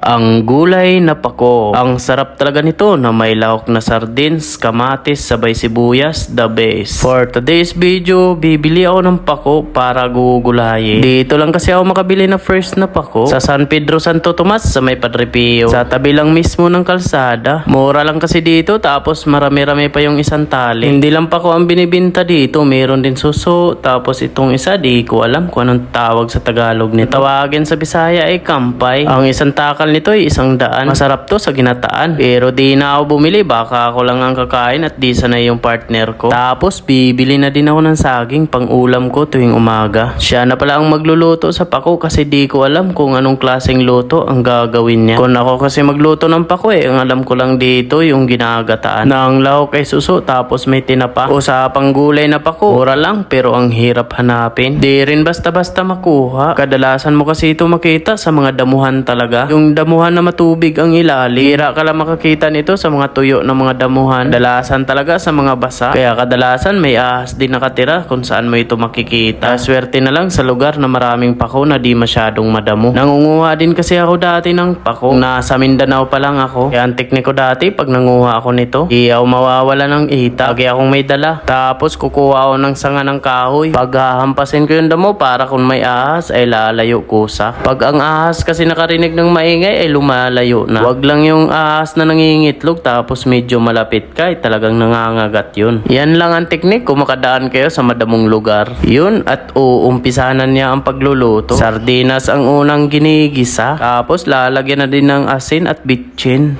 Ang gulay na pako. Ang sarap talaga nito na may lahok na sardines, kamatis, sabay sibuyas, the best. For today's video, bibili ako ng pako para gugulayin. Dito lang kasi ako makabili na first na pako. Sa San Pedro Santo Tomas sa may Padre Pio. Sa tabi lang mismo ng kalsada. Mura lang kasi dito tapos marami-rami pa yung isang tali. Hindi lang pako ang binibinta dito. Meron din suso. Tapos itong isa di ko alam kung anong tawag sa Tagalog nito. Tawagin sa Bisaya ay kampay. Ang isang takal nito ay 100. Masarap to sa ginataan. Pero di na ako bumili. Baka ako lang ang kakain at di sanay yung partner ko. Tapos bibili na din ako ng saging pang ulam ko tuwing umaga. Siya na pala ang magluluto sa pako kasi di ko alam kung anong klaseng luto ang gagawin niya. Kung ako kasi magluto ng pako ang alam ko lang dito yung ginagataan. Ng lahok ay suso tapos may tinapa. O sa panggulay na pako. Mura lang pero ang hirap hanapin. Di rin basta-basta makuha. Kadalasan mo kasi ito makita sa mga damuhan talaga. Yung damuhan na matubig ang ilalim. Hira ka lang makakita nito sa mga tuyo ng mga damuhan. Kadalasan talaga sa mga basa. Kaya kadalasan may ahas din nakatira kung saan mo ito makikita. Swerte na lang sa lugar na maraming pako na di masyadong madamo. Nangunguha din kasi ako dati ng pako. Nasa Mindanao pa lang ako. Kaya ang tekniko dati pag nanguha ako nito, di ako mawawala ng ita. Lagi akong may dala. Tapos kukuha ako ng sanga ng kahoy. Pag hahampasin ko yung damo para kung may ahas ay lalayo kusa. Pag ang ahas kasi nakarinig ng maingay ay lumalayo na. Wag lang yung ahas na nangingitlog tapos medyo malapit ka ay talagang nangangagat yun. Yan lang ang teknik kung makadaan kayo sa madamong lugar. Yun at uumpisanan niya ang pagluluto. Sardinas ang unang ginigisa. Tapos lalagyan na din ng asin at bitchin.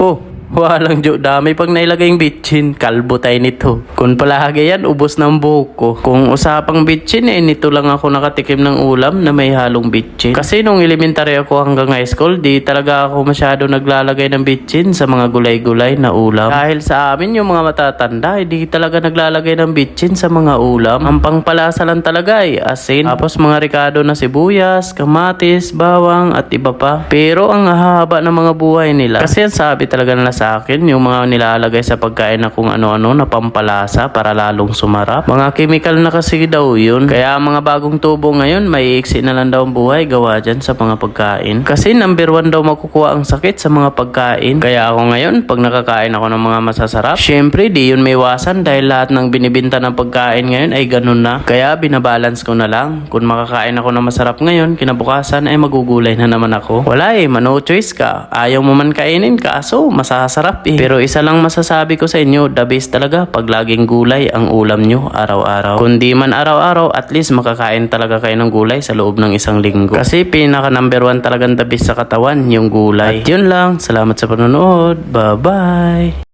Walang dami pag nailagay yung bitchin. Kalbo tayo nito. Kung palagi yan, ubos ng buhok ko. Kung usapang bitchin, nito lang ako nakatikim ng ulam na may halong bitchin. Kasi nung elementary ako hanggang high school, di talaga ako masyado naglalagay ng bitchin sa mga gulay-gulay na ulam. Dahil sa amin yung mga matatanda, di talaga naglalagay ng bitchin sa mga ulam. Ang pangpalasa lang talaga ay asin. Tapos mga ricado na sibuyas, kamatis, bawang at iba pa. Pero ang hahaba ng mga buhay nila. Kasi ang sabi talaga nila sa akin, yung mga nilalagay sa pagkain na kung ano-ano na pampalasa para lalong sumarap. Mga chemical na kasi daw yun. Kaya mga bagong tubo ngayon, may iksi na lang daw ang buhay gawa dyan sa mga pagkain. Kasi number 1 daw makukuha ang sakit sa mga pagkain. Kaya ako ngayon, pag nakakain ako ng mga masasarap, syempre di yun may iwasan dahil lahat ng binibinta ng pagkain ngayon ay ganun na. Kaya binabalance ko na lang. Kung makakain ako ng masarap ngayon, kinabukasan ay magugulay na naman ako. Wala no choice ka. Ayaw mo man kainin ka, so masasarap Pero isa lang masasabi ko sa inyo, the best talaga pag laging gulay ang ulam nyo araw-araw. Kung di man araw-araw, at least makakain talaga kayo ng gulay sa loob ng isang linggo. Kasi pinaka number 1 talagang the best sa katawan yung gulay. At yun lang, salamat sa panonood. Bye-bye!